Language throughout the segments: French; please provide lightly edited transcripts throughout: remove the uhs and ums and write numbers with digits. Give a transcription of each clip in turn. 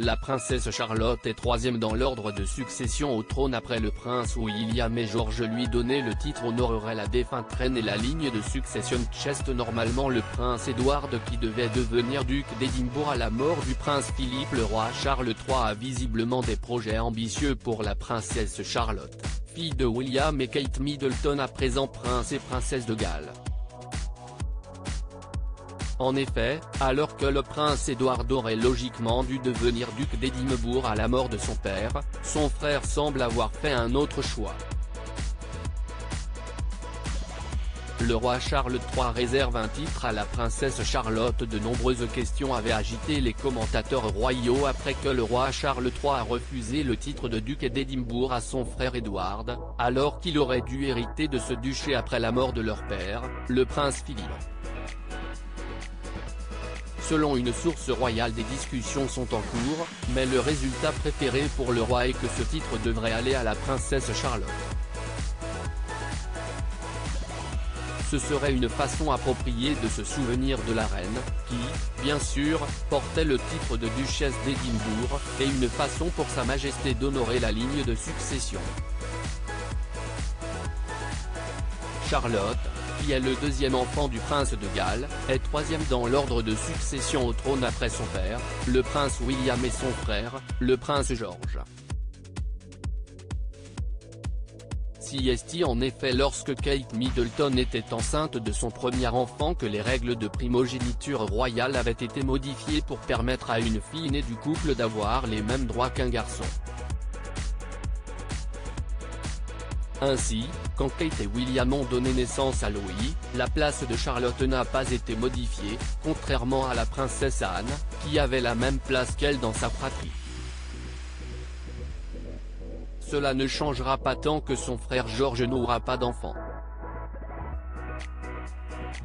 La princesse Charlotte est troisième dans l'ordre de succession au trône après le prince William et George. Lui donner le titre honorerait la défunte reine et la ligne de succession chaste. Normalement le prince Édouard qui devait devenir duc d'Édimbourg à la mort du prince Philippe. Le roi Charles III a visiblement des projets ambitieux pour la princesse Charlotte, fille de William et Kate Middleton, à présent prince et princesse de Galles. En effet, alors que le prince Édouard aurait logiquement dû devenir duc d'Édimbourg à la mort de son père, son frère semble avoir fait un autre choix. Le roi Charles III réserve un titre à la princesse Charlotte. De nombreuses questions avaient agité les commentateurs royaux après que le roi Charles III a refusé le titre de duc d'Édimbourg à son frère Édouard, alors qu'il aurait dû hériter de ce duché après la mort de leur père, le prince Philippe. Selon une source royale, des discussions sont en cours, mais le résultat préféré pour le roi est que ce titre devrait aller à la princesse Charlotte. Ce serait une façon appropriée de se souvenir de la reine, qui, bien sûr, portait le titre de duchesse d'Édimbourg, et une façon pour Sa Majesté d'honorer la ligne de succession. Charlotte, qui est le deuxième enfant du prince de Galles, est troisième dans l'ordre de succession au trône après son père, le prince William, et son frère, le prince George. C'est en effet lorsque Kate Middleton était enceinte de son premier enfant que les règles de primogéniture royale avaient été modifiées pour permettre à une fille née du couple d'avoir les mêmes droits qu'un garçon. Ainsi, quand Kate et William ont donné naissance à Louis, la place de Charlotte n'a pas été modifiée, contrairement à la princesse Anne, qui avait la même place qu'elle dans sa fratrie. Cela ne changera pas tant que son frère George n'aura pas d'enfant.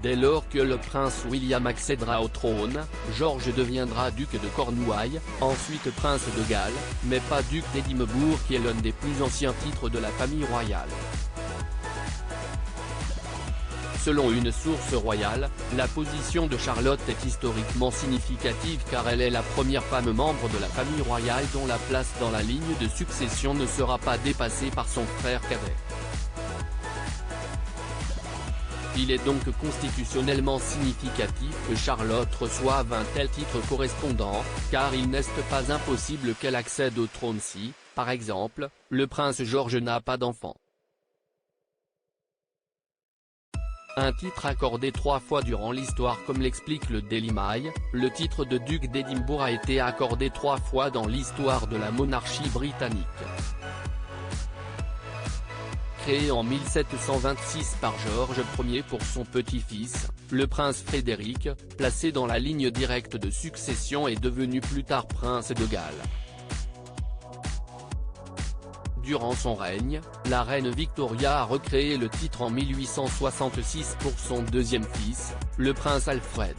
Dès lors que le prince William accédera au trône, George deviendra duc de Cornouailles, ensuite prince de Galles, mais pas duc d'Édimbourg qui est l'un des plus anciens titres de la famille royale. Selon une source royale, la position de Charlotte est historiquement significative car elle est la première femme membre de la famille royale dont la place dans la ligne de succession ne sera pas dépassée par son frère cadet. Il est donc constitutionnellement significatif que Charlotte reçoive un tel titre correspondant, car il n'est pas impossible qu'elle accède au trône si, par exemple, le prince George n'a pas d'enfant. Un titre accordé 3 fois durant l'histoire. Comme l'explique le Daily Mail, le titre de duc d'Édimbourg a été accordé 3 fois dans l'histoire de la monarchie britannique. Créé en 1726 par George Ier pour son petit-fils, le prince Frédéric, placé dans la ligne directe de succession, est devenu plus tard prince de Galles. Durant son règne, la reine Victoria a recréé le titre en 1866 pour son deuxième fils, le prince Alfred.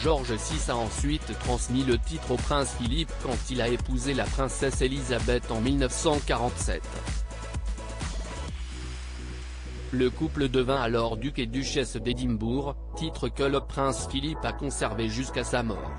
George VI a ensuite transmis le titre au prince Philippe quand il a épousé la princesse Élisabeth en 1947. Le couple devint alors duc et duchesse d'Édimbourg, titre que le prince Philippe a conservé jusqu'à sa mort.